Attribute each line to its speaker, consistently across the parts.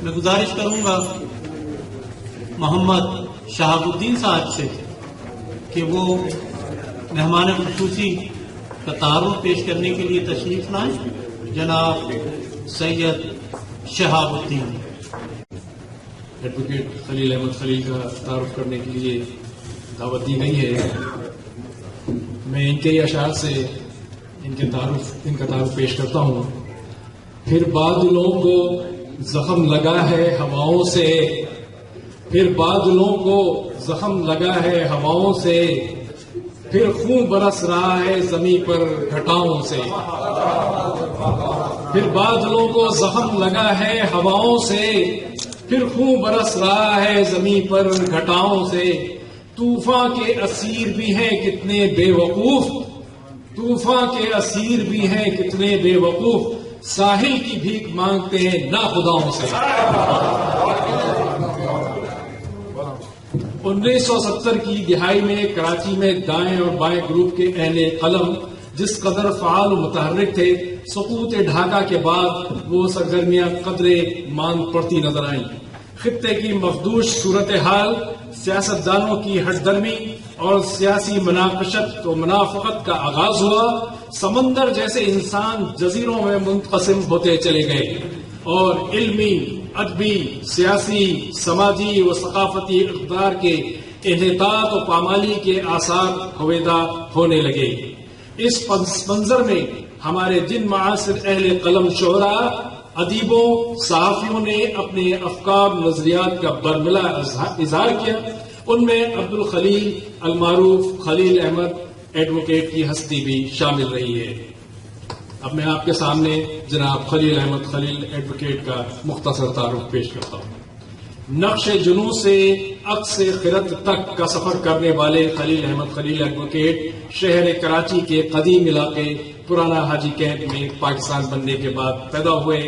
Speaker 1: میں گزارش کروں گا محمد شہاب الدین صاحب سے کہ وہ مہمان خصوصی کا تعارف پیش کرنے کے لیے تشریف لائیں. جناب سید شہاب الدین.
Speaker 2: ایڈوکیٹ خلیل احمد خلیل کا تعارف کرنے کے لیے دعوت دی گئی ہے. میں ان کے اشعار سے ان کا تعارف پیش کرتا ہوں. پھر بادلوں کو زخم لگا ہے ہواؤں سے، پھر بادلوں کو زخم لگا ہے ہواؤں سے، پھر خون برس رہا ہے زمین پر گھٹاؤں سے. پھر بادلوں کو زخم لگا ہے ہواؤں سے، پھر خون برس رہا ہے زمین پر گھٹاؤں سے. طوفان کے اسیر بھی ہیں کتنے بے وقوف، طوفان کے اسیر بھی ہیں کتنے بے وقوف، ساحل کی بھیک مانگتے ہیں ناخداؤں سے. 1970 کی دہائی میں کراچی میں دائیں اور بائیں گروپ کے اہل قلم جس قدر فعال و متحرک تھے، سقوط ڈھاکہ کے بعد وہ سرگرمیاں قدرے ماند پڑتی نظر آئیں. خطے کی مخدوش صورتحال، سیاستدانوں کی ہٹ درمی اور سیاسی مناقشت و منافقت کا آغاز ہوا. سمندر جیسے انسان جزیروں میں منقسم ہوتے چلے گئے اور علمی، ادبی، سیاسی، سماجی و ثقافتی اقدار کے انحطاط و پامالی کے آثار ہویدہ ہونے لگے. اس منظر میں ہمارے جن معاصر اہل قلم شعراء، ادیبوں، صحافیوں نے اپنے افکار نظریات کا برملا اظہار کیا، ان میں عبدالخلیل المعروف خلیل احمد ایڈوکیٹ کی ہستی بھی شامل رہی ہے. اب میں آپ کے سامنے جناب خلیل احمد خلیل ایڈوکیٹ کا مختصر تعارف پیش کرتا ہوں. نقش جنوں سے عکس خرد تک کا سفر کرنے والے خلیل احمد خلیل ایڈوکیٹ شہر کراچی کے قدیم علاقے پرانا حاجی کیمپ میں پاکستان بننے کے بعد پیدا ہوئے.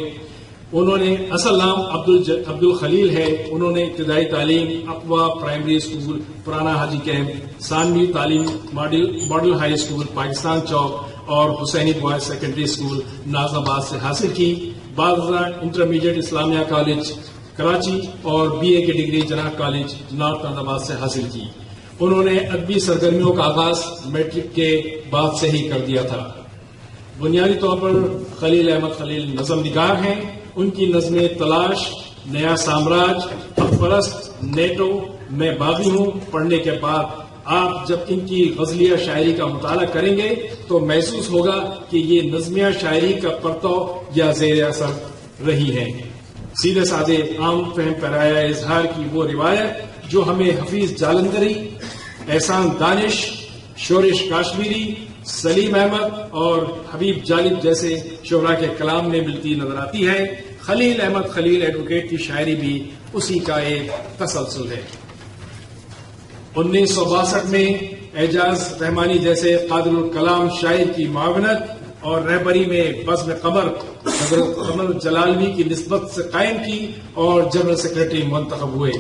Speaker 2: انہوں نے اصل نام عبدالخلیل ہے. انہوں نے ابتدائی تعلیم اقوا پرائمری اسکول پرانا حاجی کیمپ، ثانوی تعلیم ماڈل ہائی اسکول پاکستان چوک اور حسینی بوائز سیکنڈری اسکول ناظم آباد سے حاصل کی. بعد انٹرمیڈیٹ اسلامیہ کالج کراچی اور بی اے کی ڈگری جناح کالج نارتھ ناظم آباد سے حاصل کی. انہوں نے ادبی سرگرمیوں کا آغاز میٹرک کے بعد سے ہی کر دیا تھا. بنیادی طور پر خلیل احمد خلیل نظم نگار ہیں. ان کی نظمیں تلاش، نیا سامراج، حق پرست، نیٹو، میں باغی ہوں پڑھنے کے بعد آپ جب ان کی غزلیہ شاعری کا مطالعہ کریں گے تو محسوس ہوگا کہ یہ نظمیہ شاعری کا پرتو یا زیر اثر رہی ہے. سیدھے سادے عام فہم پیرایا اظہار کی وہ روایت جو ہمیں حفیظ جالندری، احسان دانش، شورش کاشمیری، سلیم احمد اور حبیب جالب جیسے شعراء کے کلام میں ملتی نظر آتی ہے. خلیل احمد خلیل ایڈوکیٹ کی شاعری بھی اسی کا ایک تسلسل ہے. 1962 میں اعجاز رحمانی جیسے قادر الکلام شاعر کی معاونت اور رہبری میں بزم قمر حضرت قمر جلالوی کی نسبت سے قائم کی اور جنرل سیکرٹری منتخب ہوئے.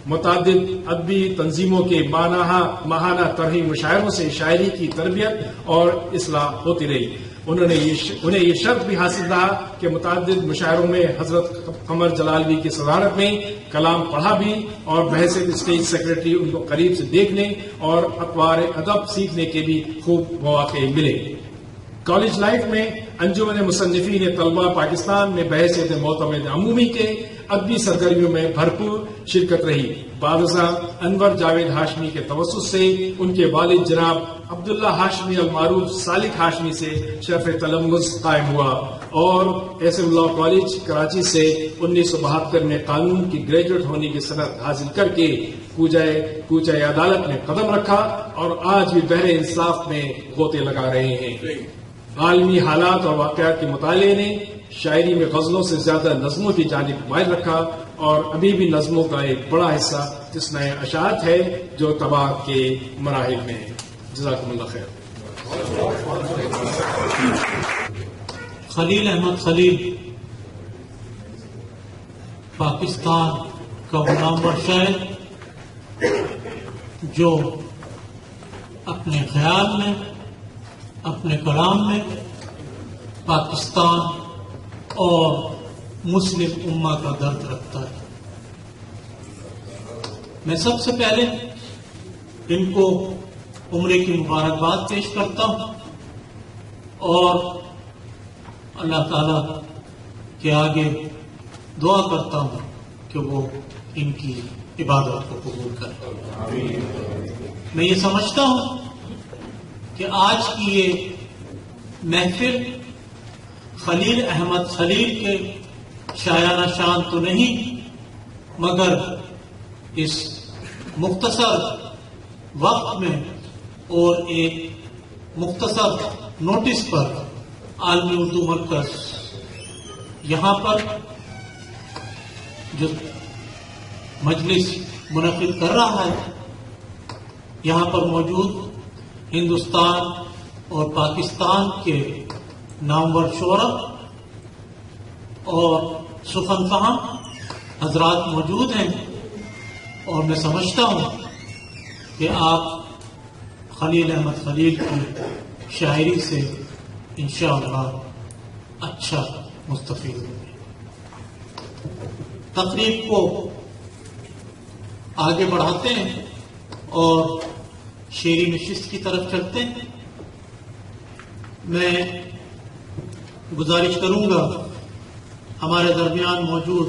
Speaker 2: متعدد ادبی تنظیموں کے ماہانہ طرحی مشاعروں سے شاعری کی تربیت اور اصلاح ہوتی رہی. انہیں یہ شرط بھی حاصل رہا کہ متعدد مشاعروں میں حضرت قمر جلالوی کی صدارت میں کلام پڑھا بھی اور بحیثیت اسٹیج سیکرٹری ان کو قریب سے دیکھنے اور اطوار ادب سیکھنے کے بھی خوب مواقع ملے. کالج لائف میں انجمن مصنفین طلبہ پاکستان میں بحیثیت معتمد عمومی کے ادبی سرگرمیوں میں بھرپور شرکت رہی. بعد ازاں انور جاوید ہاشمی کے توسط سے ان کے والد جناب عبداللہ ہاشمی المعروف سالک ہاشمی سے شرف تلمذ قائم ہوا اور S M Law College Karachi سے 1972 میں قانون کی گریجویٹ ہونے کی سند حاصل کر کے کوچہ عدالت میں قدم رکھا اور آج بھی بحر انصاف میں غوطے لگا رہے ہیں. عالمی حالات اور واقعات کے مطالعے نے شاعری میں غزلوں سے زیادہ نظموں کی جانب مائل رکھا اور ابھی بھی نظموں کا ایک بڑا حصہ جس میں اشاعت ہے جو طباعت کے مراحل میں ہے. جزاکم اللہ خیر.
Speaker 1: خلیل احمد خلیل پاکستان کا وہ نامور شاعر جو اپنے خیال میں، اپنے کلام میں پاکستان اور مسلم امہ کا درد رکھتا ہے۔ میں سب سے پہلے ان کو عمرے کی مبارکباد پیش کرتا ہوں اور اللہ تعالیٰ کے آگے دعا کرتا ہوں کہ وہ ان کی عبادت کو قبول کرے۔ میں یہ سمجھتا ہوں کہ آج کی یہ محفل خلیل احمد خلیل کے شایانہ شان تو نہیں، مگر اس مختصر وقت میں اور ایک مختصر نوٹس پر عالمی اردو مرکز یہاں پر جو مجلس منعقد کر رہا ہے، یہاں پر موجود ہندوستان اور پاکستان کے نامور شعراء اور سخن فہم حضرات موجود ہیں، اور میں سمجھتا ہوں کہ آپ خلیل احمد خلیل کی شاعری سے انشاءاللہ اچھا مستفید ہوں گے۔ تقریب کو آگے بڑھاتے ہیں اور شعری نشست کی طرف چلتے ہیں۔ میں گزارش کروں گا ہمارے درمیان موجود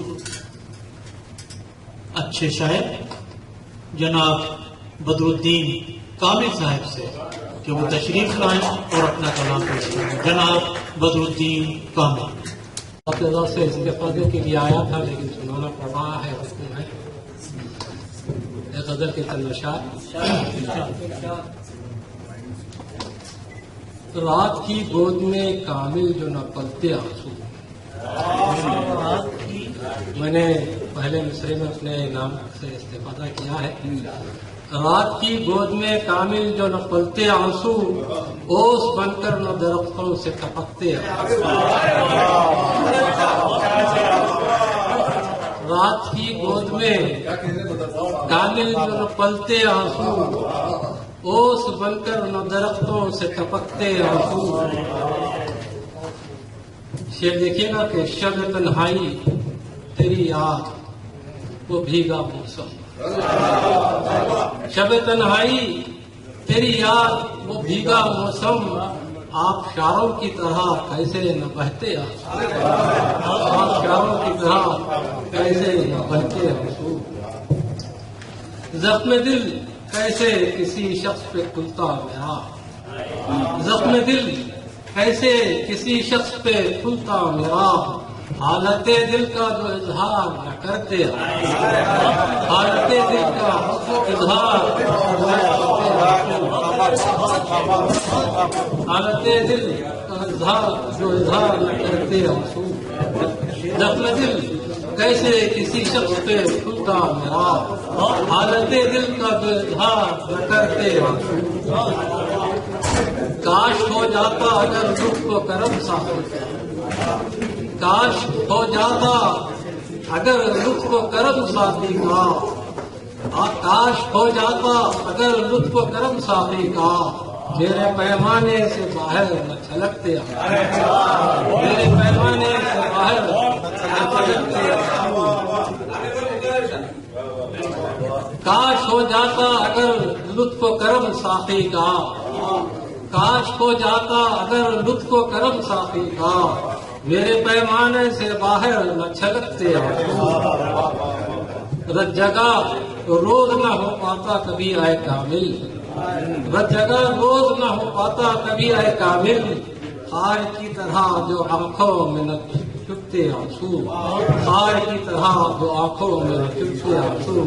Speaker 1: اچھے شاعر جناب بدر الدین کامل صاحب سے کہ وہ تشریف لائیں اور اپنا کلام پیش کریں۔ جناب بدر الدین کامل۔
Speaker 3: ابتدا سے استفادے کے لیے آیا تھا لیکن سنانا پڑ رہا ہے، حکم ہے۔ غزل کے تنشار، رات کی گود میں کامل جو نہ پلتے آنسو۔ میں نے پہلے مصرے میں اپنے نام سے استفادہ کیا ہے۔ رات کی گود میں کامل جو نہ پلتے آنسو، اوس بن کر نہ درختوں سے ٹپکتے آنسو۔ رات کی گود میں کامل جو نہ پلتے آنسو، اوس بن کر نہ درختوں سے ٹپکتے آنسو۔ شعر دیکھیے نا کہ شب تنہائی تیری یاد وہ بھیگا موسم، شب تنہائی تیری یاد وہ بھیگا موسم، آپ شاروں کی طرح کیسے نہ بہتے آنسو، آپ شاروں کی طرح کیسے نہ بہتے آنسو۔ زخم دل کیسے کسی شخص پہ کھلتا میرا، زخم دل کیسے کسی شخص پہ کھلتا میرا، حالت دل کا جو اظہار نہ کرتے، حالت دل کا اظہار حالت دل کا اظہار نہ کرتے آنسو۔ زخم دل کیسے کسی شخص پہ کھلتا میرا، حالت دل کا جو اظہار نہ کرتے آنسو۔ کاش ہو جاتا اگر لطف و کرم ساتھی کا، کاش ہو جاتا اگر لطف و کرم ساتھی کا، کاش ہو جاتا اگر لطف و کرم ساتھی کا، میرے پیمانے سے باہر نہ چھلکتے میرے پیمانے سے باہر نہ چھلکتے۔ کاش ہو جاتا اگر لطف و کرم ساتھی کا، کاش ہو جاتا اگر لطف و کرم ساتھی کا، میرے پیمانے سے باہر نہ چھلکتے رت جگہ روز نہ ہو پاتا کبھی آئے کامل، رت جگہ روز نہ ہو پاتا کبھی آئے کامل، خار کی طرح جو آنکھوں میں نہ چھپتے آنسو، خار کی طرح جو آنکھوں میں نہ چھپتے آنسو،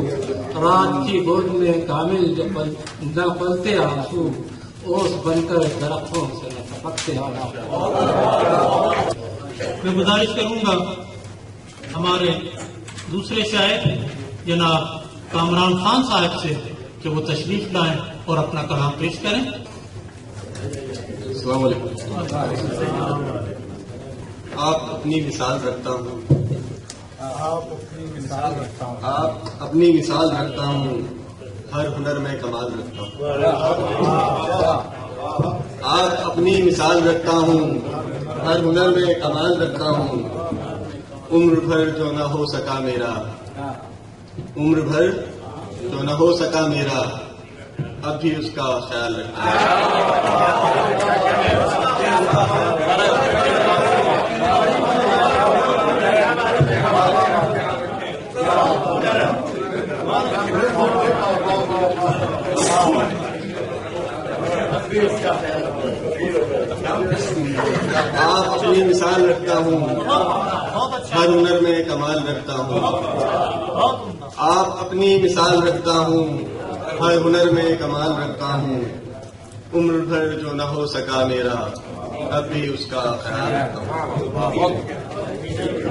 Speaker 3: رات کی گود میں کامل جو نہ پلتے آنسو، اوس بن کر درختوں سے نہ ٹپکتے آنسو۔
Speaker 1: میں گزارش کروں گا ہمارے دوسرے شاعر جناب کامران خان صاحب سے کہ وہ تشریف لائیں اور اپنا کلام پیش کریں۔
Speaker 4: السلام علیکم۔ آپ اپنی مثال رکھتا ہوں، آپ اپنی مثال رکھتا ہوں، ہر ہنر میں کمال رکھتا ہوں، آپ اپنی مثال رکھتا ہوں، ہر ہنر میں کمال رکھتا ہوں، عمر بھر جو نہ ہو سکا میرا، عمر بھر جو نہ ہو سکا میرا، اب بھی اس کا خیال رکھتا آپ اپنی مثال رکھتا ہوں، ہر ہنر میں کمال رکھتا ہوں، آپ اپنی مثال رکھتا ہوں، ہر ہنر میں کمال رکھتا ہوں، عمر بھر جو نہ ہو سکا میرا، اب بھی اس کا خیال رکھتا ہوں۔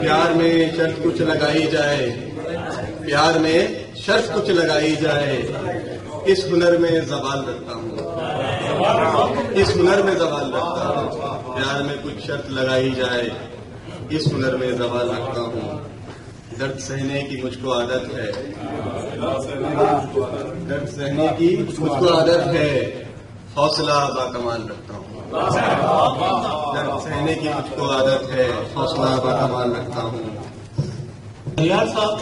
Speaker 4: پیار میں شرط کچھ لگائی جائے، پیار میں شرط کچھ لگائی جائے، اس ہنر میں زوال رکھتا ہوں، اس ہنر میں زوال رکھتا ہوں۔ پیار میں کچھ شرط لگائی جائے، اس ہنر میں زوال رکھتا ہوں۔ درد سہنے کی مجھ کو عادت ہے، درد سہنے کی مجھ کو عادت ہے، حوصلہ با کمال رکھتا ہوں۔ درد سہنے کی مجھ کو عادت ہے، حوصلہ با کمال رکھتا ہوں۔
Speaker 1: شہریار صاحب،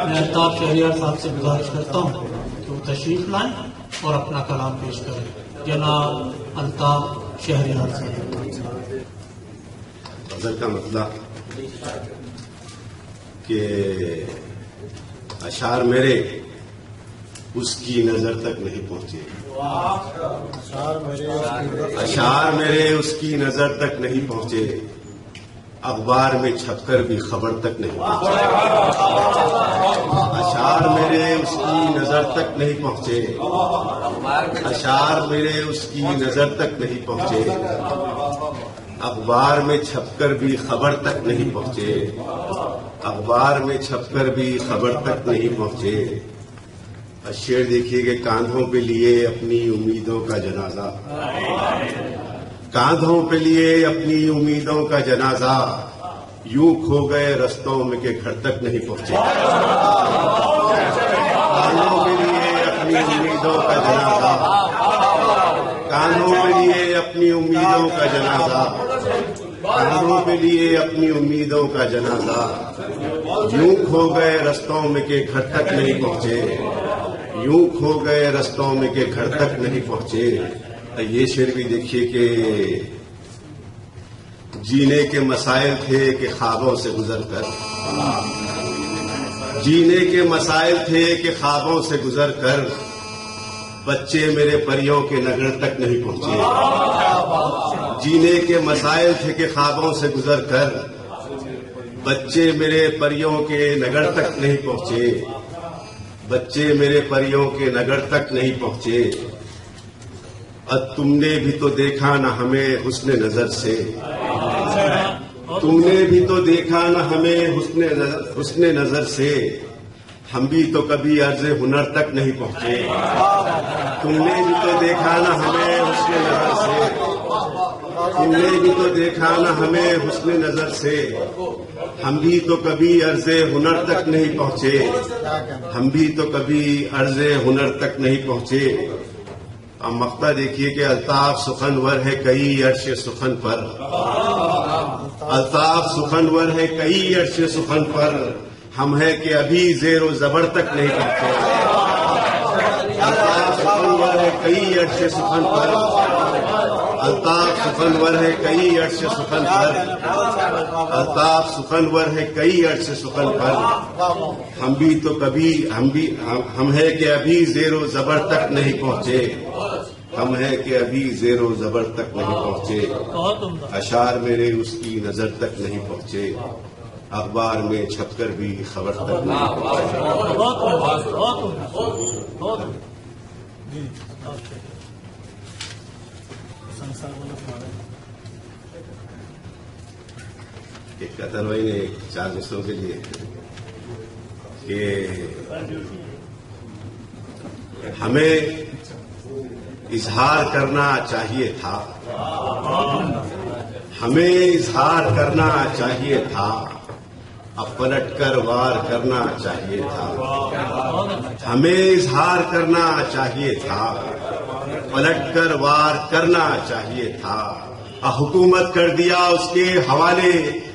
Speaker 1: میں الطاف شہریار صاحب سے گزارش کرتا ہوں کہ وہ تشریف لائیں اور اپنا کلام پیش کریں۔ جناب الطاف شہریار صاحب۔
Speaker 5: غزل کا مطلب کہ اشعار میرے اس کی نظر تک نہیں پہنچے، اشعار میرے اس کی نظر تک نہیں پہنچے، اخبار میں چھپ کر بھی خبر تک نہیں پہنچے، اشعار میرے اس کی نظر تک نہیں پہنچے، اشعار میرے اس کی نظر تک نہیں پہنچے، اخبار میں چھپ کر بھی خبر تک نہیں پہنچے، اخبار میں چھپ کر بھی خبر تک نہیں پہنچے۔ شعر دیکھیے کہ کاندھوں پہ لیے اپنی امیدوں کا جنازہ، کاندھوں پہ لیے اپنی امیدوں کا جنازہ، یوں کھو گئے رستوں میں کہ گھر تک نہیں پہنچے، کاندھوں پہ لیے اپنی امیدوں کا جنازہ، کاندھوں پہ لیے اپنی امیدوں کا جنازہ، کاندھوں پہ لیے اپنی امیدوں کا جنازہ، یوں کھو گئے رستوں میں کہ گھر تک نہیں پہنچے، یوں کھو گئے رستوں میں کہ گھر تک نہیں پہنچے۔ یہ شعر بھی دیکھیے کہ جینے کے مسائل تھے کہ خوابوں سے گزر کر، جینے کے مسائل تھے کہ خوابوں سے گزر کر، بچے میرے پریوں کے نگر تک نہیں پہنچے، جینے کے مسائل تھے کہ خوابوں سے گزر کر، بچے میرے پریوں کے نگر تک نہیں پہنچے، بچے میرے پریوں کے نگر تک نہیں پہنچے۔ اور تم نے بھی تو دیکھا نہ ہمیں حسن نظر سے، تم نے بھی تو دیکھا نہ ہمیں حسن نظر سے، ہم بھی تو کبھی عرض ہنر تک نہیں پہنچے، تم نے بھی تو دیکھا نہ ہمیں حسن نظر سے، تم نے بھی تو دیکھا نہ ہمیں حسن نظر سے، ہم بھی تو کبھی عرض ہنر تک نہیں پہنچے، ہم بھی تو کبھی عرض ہنر تک نہیں پہنچے۔ اب مقطع دیکھیے کہ الطاف سخنور ہے کئی عرش سخن پر، الطاف سخنور ہے کئی عرش سخن پر، ہم ہے کہ ابھی زیر و زبر تک نہیں پہنچے، الطاف سخنور ہے کئی عرش سخن پر، الطاف سخنور ہے کئی عرش سخن پر، الطاف سخنور ہے کئی عرش سخن پر، ہم بھی تو کبھی ہم ہے کہ ابھی زیر و زبر تک نہیں پہنچے، ہم ہے کہ ابھی زیر و زبر تک نہیں پہنچے، اشعار میرے اس کی نظر تک نہیں پہنچے، اخبار میں چھپ کر بھی خبر تک نہیں پہنچے۔ ایک قطر بھائی نے 4 دوستوں کے لیے کہ ہمیں اظہار کرنا چاہیے تھا، ہمیں اظہار کرنا چاہیے تھا، اب پلٹ کر وار کرنا چاہیے تھا، ہمیں اظہار کرنا چاہیے تھا، پلٹ کر وار کرنا چاہیے تھا، حکومت کر دیا اس کے حوالے،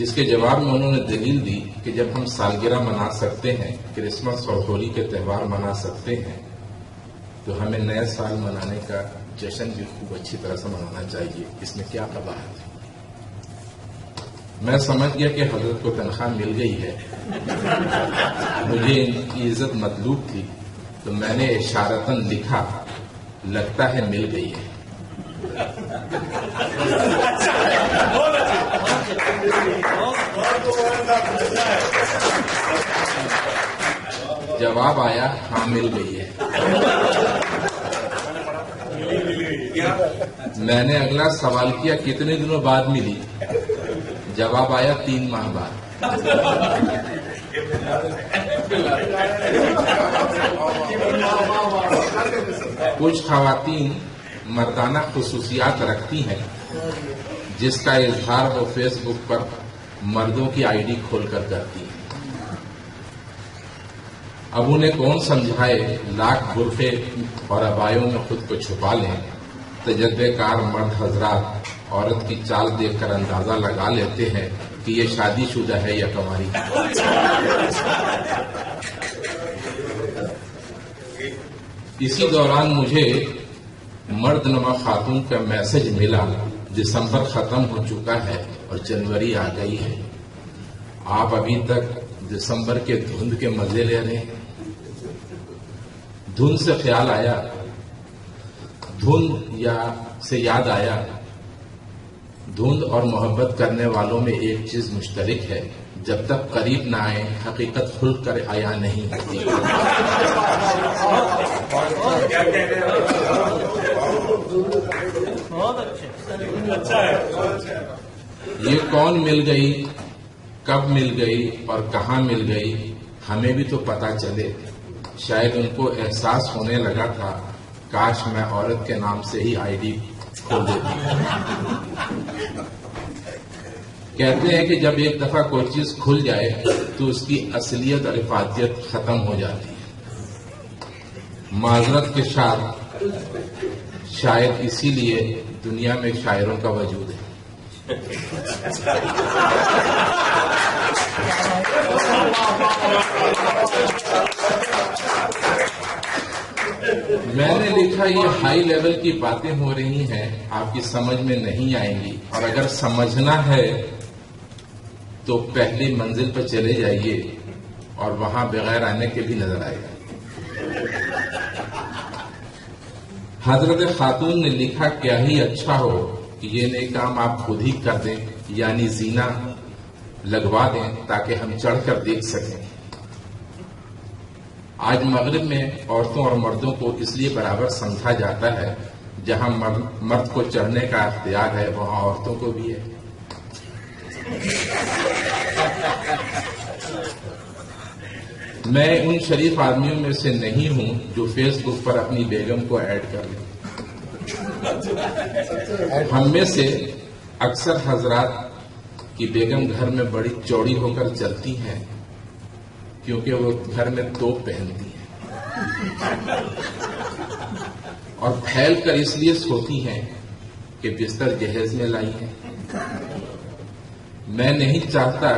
Speaker 6: جس کے جواب میں انہوں نے دلیل دی کہ جب ہم سالگرہ منا سکتے ہیں، کرسمس اور ہولی کے تہوار منا سکتے ہیں، تو ہمیں نئے سال منانے کا جشن بھی خوب اچھی طرح سے منانا چاہیے. اس میں کیا قباحت ہے؟ میں سمجھ گیا کہ حضرت کو تنخواہ مل گئی ہے، مجھے ان کی عزت مطلوب تھی، تو میں نے اشارتاً لکھا لگتا ہے مل گئی ہے. جواب آیا ہاں مل گئی ہے. میں نے اگلا سوال کیا کتنے دنوں بعد ملی؟ جواب آیا 3 ماہ بعد. کچھ خواتین مردانہ خصوصیات رکھتی ہیں جس کا اظہار وہ فیس بک پر مردوں کی آئی ڈی کھول کر کرتی ہیں. اب انہیں کون سمجھائے لاکھ برقعے اور عبایوں میں خود کو چھپا لیں. تجربے کار مرد حضرات عورت کی چال دیکھ کر اندازہ لگا لیتے ہیں کہ یہ شادی شدہ ہے یا کنواری. اسی دوران مجھے مرد نما خاتون کا میسج ملا دسمبر ختم ہو چکا ہے اور جنوری آ گئی ہے، آپ ابھی تک دسمبر کے دھند کے مزے لے رہے ہیں. دھند سے خیال آیا، دھند سے یاد آیا، دھند اور محبت کرنے والوں میں ایک چیز مشترک ہے، جب تک قریب نہ آئے حقیقت کھل کر عیاں نہیں ہوتی. یہ کون مل گئی، کب مل گئی اور کہاں مل گئی، ہمیں بھی تو پتا چلے. شاید ان کو احساس ہونے لگا تھا کاش میں عورت کے نام سے ہی آئی ڈی کھول دیتی. کہتے ہیں کہ جب ایک دفعہ کوئی چیز کھل جائے تو اس کی اصلیت اور افادیت ختم ہو جاتی ہے. معذرت کے ساتھ شاید اسی لیے دنیا میں شاعروں کا وجود ہے. میں نے لکھا یہ ہائی لیول کی باتیں ہو رہی ہیں، آپ کی سمجھ میں نہیں آئیں گی، اور اگر سمجھنا ہے تو پہلی منزل پر چلے جائیے اور وہاں بغیر آنے کے بھی نظر آئے گا. حضرت خاتون نے لکھا کیا ہی اچھا ہو کہ یہ نئے کام آپ خود ہی کر دیں، یعنی زینہ لگوا دیں تاکہ ہم چڑھ کر دیکھ سکیں. آج مغرب میں عورتوں اور مردوں کو اس لیے برابر سمجھا جاتا ہے، جہاں مرد کو چڑھنے کا اختیار ہے وہاں عورتوں کو بھی ہے. میں ان شریف آدمیوں میں سے نہیں ہوں جو فیس بک پر اپنی بیگم کو ایڈ کر لیں. ہم میں سے اکثر حضرات کی بیگم گھر میں بڑی چوڑی ہو کر چلتی ہیں کیونکہ وہ گھر میں توپ پہنتی ہیں اور پھیل کر اس لیے سوتی ہیں کہ بستر جہیز میں لائی ہے. میں نہیں چاہتا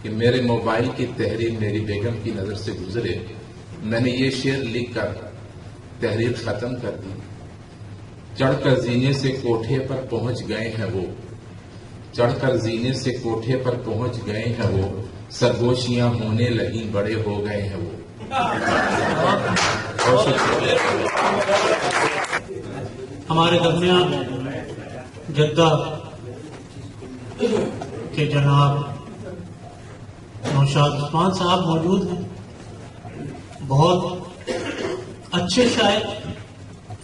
Speaker 6: کہ میرے موبائل کی تحریر میری بیگم کی نظر سے گزرے. میں نے یہ شعر لکھ کر تحریر ختم کر دی. چڑھ کر زینے سے کوٹھے پر پہنچ گئے ہیں وہ، چڑھ کر زینے سے کوٹھے پر پہنچ گئے ہیں وہ، سرگوشیاں ہونے لگی بڑے ہو گئے ہیں وہ.
Speaker 1: ہمارے درمیان جدہ کے جناب نوشاد عثمان صاحب موجود ہیں. بہت اچھے شاعر،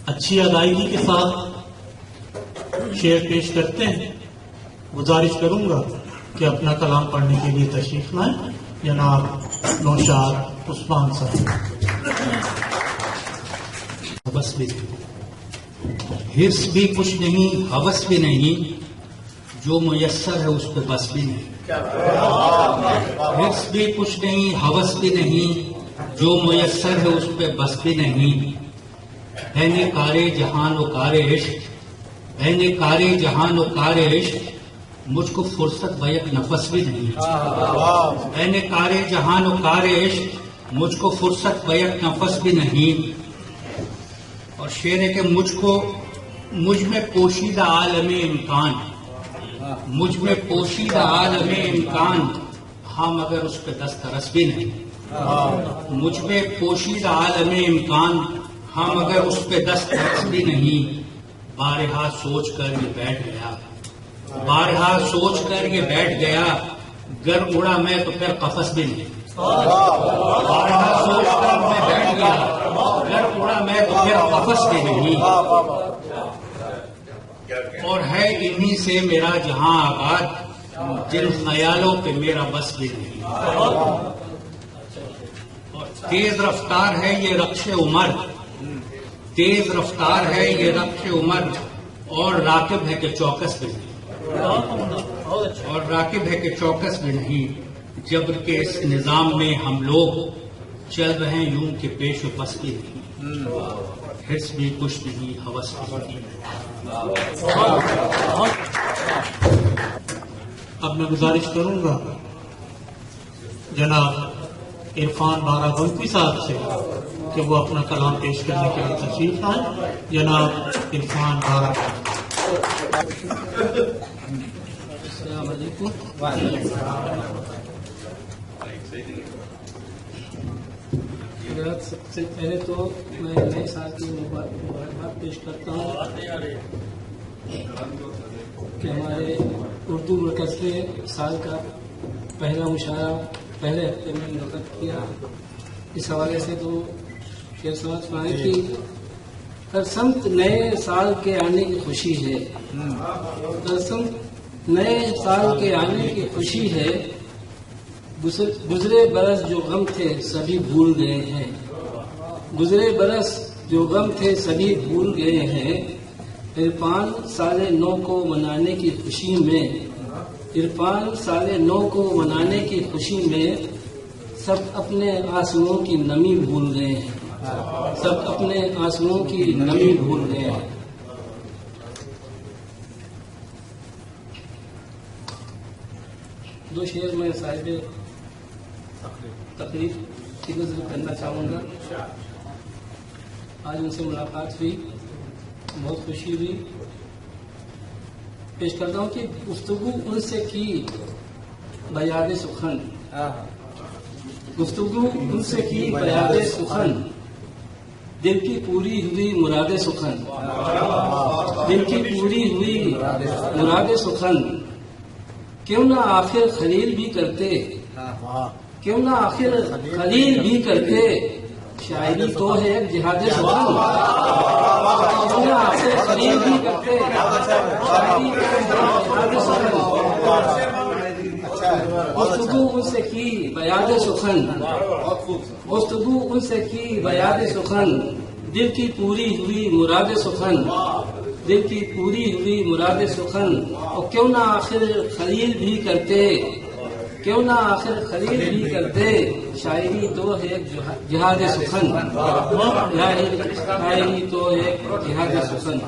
Speaker 1: اچھی ادائیگی کے ساتھ شعر پیش کرتے ہیں. گزارش کروں گا کہ اپنا کلام پڑھنے کے لیے تشریف لائیں جناب نوشاد عثمان صاحب.
Speaker 7: بس بھی حرص بھی کچھ نہیں، ہوس بھی نہیں، جو میسر ہے اس پہ بس بھی نہیں. حرص بھی کچھ نہیں، ہوس بھی نہیں، جو میسر ہے اس پہ بس بھی نہیں. ہے نے کارے جہان و کار عشق، ہے نے کارے جہان و کار عشق، مجھ کو فرصت بیک نفس بھی نہیں میں نے کارے جہان و کار عشق مجھ کو فرصت بیک نفس بھی نہیں. اور شعر ہے کہ مجھ میں پوشیدہ عالم امکان مجھ میں پوشیدہ عالم امکان ہاں مگر اس پہ دسترس بھی نہیں. مجھ میں پوشیدہ عالم امکان ہاں مگر اس پہ دسترس بھی نہیں. بارہا سوچ کر یہ بیٹھ گیا بارہا سوچ کر یہ بیٹھ گیا گر اڑا میں تو پھر قفس بھی نہیں. بارہا سوچ کر میں بیٹھ گیا گر اڑا میں تو پھر قفس بھی نہیں. اور ہے انہی سے میرا جہاں آباد جن خیالوں پہ میرا بس بھی نہیں. اور تیز رفتار ہے یہ رقص عمر تیز رفتار ہے یہ رقص عمر اور راکب ہے کہ چوکس بھی نہیں. اور راکب ہے کہ چوکس بھی نہیں. جبر کے اس نظام میں ہم لوگ چل رہے ہیں یوں کہ پیش و پس بھی نہیں. حرص بھی کچھ نہیں ہوس بھی نہیں.
Speaker 1: اب میں گزارش کروں گا جناب عرفان بارہ بنکی صاحب سے کہ وہ اپنا کلام پیش کرنے کے لیے تشریف لائیں. جناب عرفان بارہ.
Speaker 3: السلام علیکم. سب سے پہلے تو میں نئے سال کی مبارکباد پیش کرتا ہوں کہ ہمارے اردو مرکز نے سال کا پہلا مشاعرہ پہلے ہفتے میں منعقد کیا. اس حوالے سے تو شعر سماعت فرمائیں کہ ہر سمت نئے سال کے آنے کی خوشی ہے. ہر سمت نئے سال کے آنے کی خوشی ہے. گزرے برس جو غم تھے سبھی بھول گئے ہیں. گزرے برس جو غم تھے سبھی بھول گئے ہیں. عرفان سال نو کو منانے کی خوشی میں عرفان سال نو کو منانے کی خوشی میں سب اپنے آنسوؤں کی نمی بھول گئے ہیں. سب اپنے آنسوؤں کی نمی بھول گئے ہیں. دو شعر میں صاحب تقریب کی نظر کرنا چاہوں گا. آج ان سے ملاقات ہوئی بہت خوشی ہوئی. پیش کرتا ہوں کہ گفتگو ان سے کی بیاد سخن گفتگو ان سے کی بیاد سخن دل کی پوری ہوئی مراد سخن دل کی پوری ہوئی مراد سخن. کیوں نہ آخر خلیل بھی کرتے کیوں نہ آخر خلیل بھی کرتے شاعری تو ہے ایک جہاد سخن. کیوں نہ آخر خلیل بھی کرتے شاعری تو ہے جہاد سخن. گفتگو ان سے کی بیاد سخن گفتگو ان سے کی بیاد سخن دل کی پوری ہوئی مراد سخن دل کی پوری ہوئی مراد سخن. اور کیوں نہ آخر خلیل بھی کرتے کیوں نہ آخر خلیل بھی کرتے شاعری تو ہے جہاد سخن شاعری تو ہے جہاد سخن.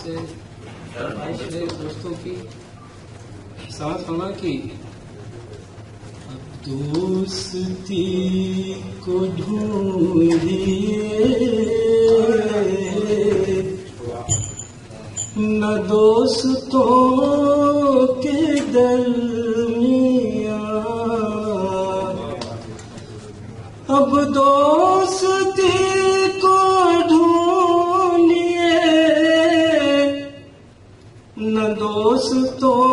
Speaker 3: سے دوستوں کی سماعت فرما کی دوستی کو ڈھونڈیے نہ دوستوں کے درمیان اب دوستی کو ڈھونڈیے نہ دوستوں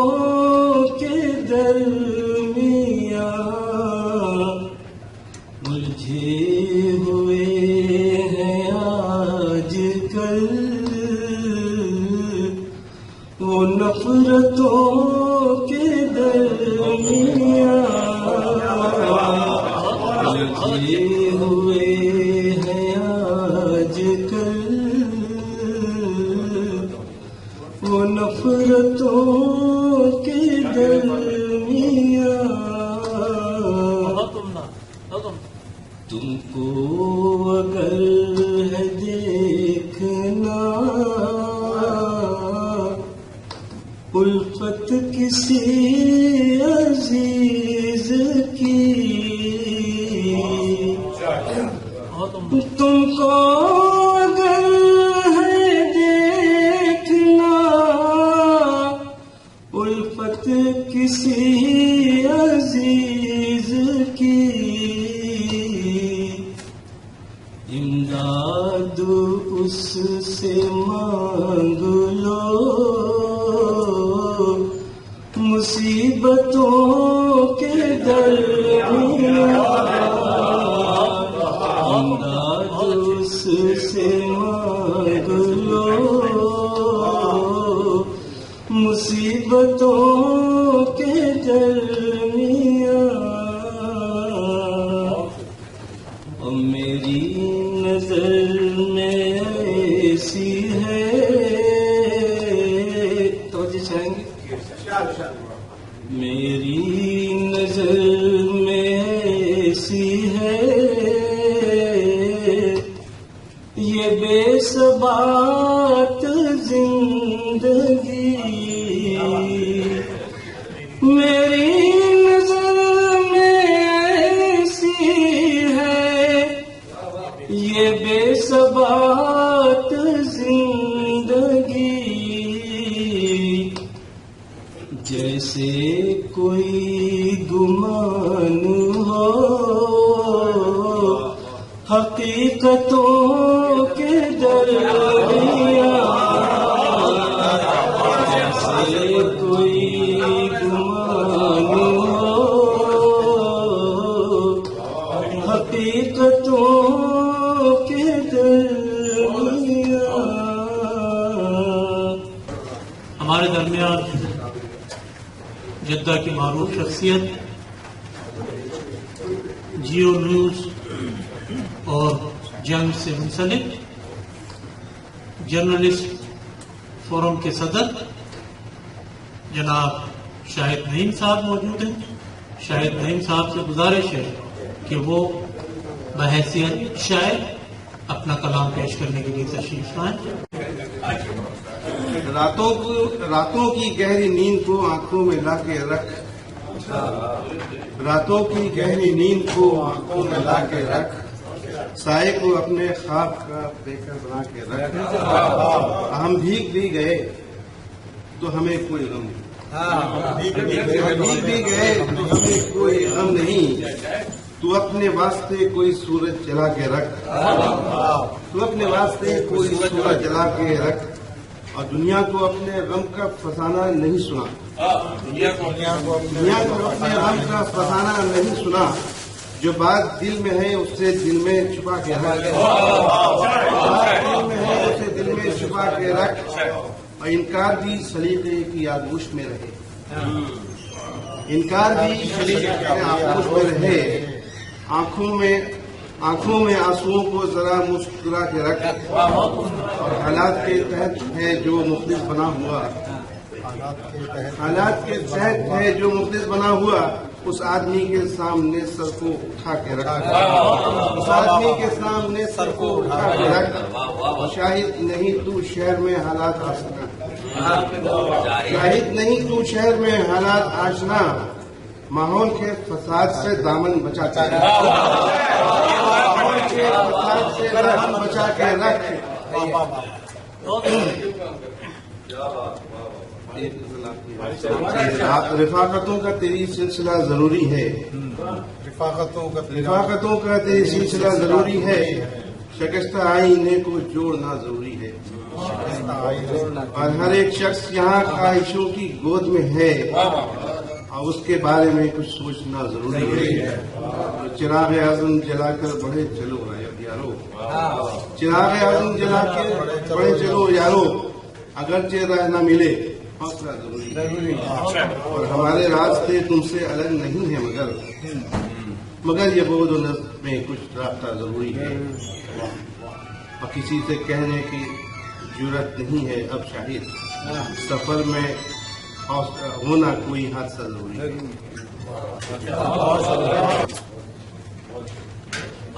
Speaker 3: کے درمیان الجھے ہوئے ہیں آج کل وہ نفرتوں کے درمیان الجھے ہوئے ہیں آج کل وہ نفرتوں کے درمیان.
Speaker 8: تم کو اگر ہے دیکھنا الفت کسی عزیز کی، تم کو اگر ہے دیکھنا الفت کسی عزیز کی، امداد اس سے مانگ لو مصیبتوں کے درمیان، امداد اس سے مانگ لو مصیبتوں کے درمیان، اور میری نظر میں ایسی ہے، توجہ چاہیں گے، میری نظر میں ایسی ہے یہ بے ثبات زندگی، میری نظر میں ایسی ہے یہ بے ثبات زندگی، جیسے کوئی گمان ہو حقیقتوں کے درمیان، جیسے کوئی گمان ہو حقیقتوں کے درمیان۔
Speaker 1: ہمارے درمیان جدہ کی معروف شخصیت، جیو نیوز اور جنگ سے منسلک جرنلسٹ فورم کے صدر جناب شاہد نعیم صاحب موجود ہیں۔ شاہد نعیم صاحب سے گزارش ہے کہ وہ بحیثیت شاعر اپنا کلام پیش کرنے کے لیے تشریف لائیں۔
Speaker 5: راتوں کی گہری نیند کو آنکھوں میں لا کے رکھ، راتوں کی گہری نیند کو آنکھوں میں لا کے رکھ، سائے کو اپنے خواب کا پیکر بنا کے رکھ، ہم بھیگ بھی گئے تو ہمیں کوئی غم نہیں، بھیگ بھی گئے تو ہمیں کوئی غم نہیں، تو اپنے واسطے کوئی سورج جلا کے رکھ، تو اپنے واسطے کوئی سورج جلا کے رکھ، اور دنیا کو اپنے غم کا فسانہ نہیں سنا، دنیا کو اپنے غم کا فسانہ نہیں سنا، جو بات دل میں ہے اسے دل میں چھپا کے رکھ، بات دل میں ہے اسے دل میں چھپا کے رکھ، اور انکار بھی سلیقے کی آغوش میں رہے، انکار بھی سلیقے کی آغوش میں رہے، آنکھوں میں آنسوؤں کو ذرا مسکرا کے رکھ، اور حالات کے تحت ہے جو مخلص بنا ہوا، حالات کے تحت ہے جو مخلص بنا ہوا، اس آدمی کے سامنے سر کو اٹھا کے رکھ، اس آدمی کے سامنے سر کو اٹھا کے رکھ، شاہد نہیں تو شہر میں حالات آشنا، شاہد نہیں تو شہر میں حالات آشنا، ماحول کے فساد سے دامن بچا کے رکھ، ماحول کے فساد سے دامن بچا کے رکھ، رفاقتوں کا تیری سلسلہ ضروری ہے، رفاقتوں کا تیری سلسلہ ضروری ہے، شکستہ آئینے کو جوڑنا ضروری ہے، اور ہر ایک شخص یہاں خواہشوں کی گود میں ہے، اور اس کے بارے میں کچھ سوچنا ضروری ہے، چراغ اعظم جلا کر بڑھے چلو یارو، چراغ اعظم جلا کے بڑھے چلو یارو، اگرچہ راہ نہ ملے حوصلہ ضروری ہے، اور ہمارے راستے تم سے الگ نہیں ہیں، مگر یہ بود و نظر میں کچھ رابطہ ضروری ہے، اور کسی سے کہنے کی جرت نہیں ہے اب شاہد، سفر میں ہونا کوئی حادثہ ضروری ہے۔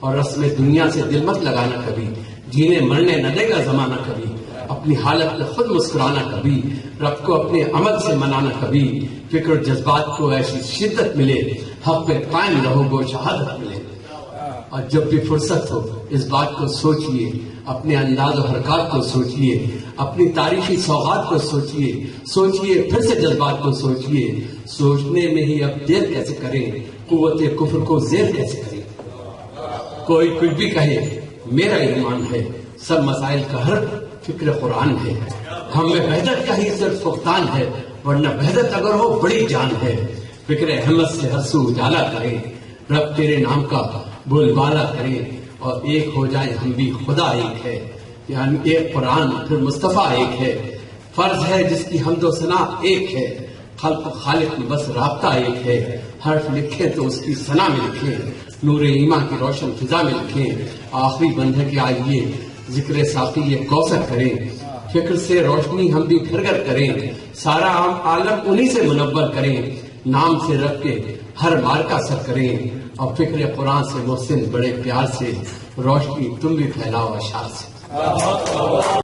Speaker 9: اور رسم دنیا سے دل مت لگانا کبھی، جینے مرنے نہ دے گا زمانہ کبھی، اپنی حالت میں خود مسکرانا کبھی، رب کو اپنے عمل سے منانا کبھی، فکر و جذبات کو ایسی شدت ملے، حق پہ قائم رہو گو شہادت ملے۔ اور جب بھی فرصت ہو اس بات کو سوچئے، اپنے انداز و حرکات کو سوچئے، اپنی تاریخی سوغات کو سوچئے، سوچئے پھر سے جذبات کو سوچئے، سوچنے میں ہی اب دیر کیسے کریں، قوت کفر کو زیر کیسے کریں۔ کوئی کچھ بھی کہے میرا ایمان ہے، سب مسائل کا حل فکر قرآن ہے، ہم میں وحدت کا ہی صرف فقدان ہے، ورنہ وحدت اگر ہو بڑی جان ہے۔ فکر احمد سے ہر سو اجالا کریں، رب تیرے نام کا بول بالا کریں، اور ایک ہو جائے ہم بھی، خدا ایک ہے، یعنی ایک قرآن پھر مصطفیٰ ایک ہے، فرض ہے جس کی حمد و ثنا ایک ہے، خلق و خالق میں بس رابطہ ایک ہے، حرف لکھیں تو اس کی ثنا میں لکھیں، نور ایمان کی روشن فضا میں لکھیں، آخری بند ہے کہ آئیے ذکر ساقی یہ کوثر کریں، فکر سے روشنی ہم بھی پھر کر کریں، سارا عالم انہی سے منور کریں، نام سے رکھ کے ہر مار کا سر کریں، اور فکر قرآن سے محسن بڑے پیار سے روشنی تم بھی پھیلاؤ اشعار سے۔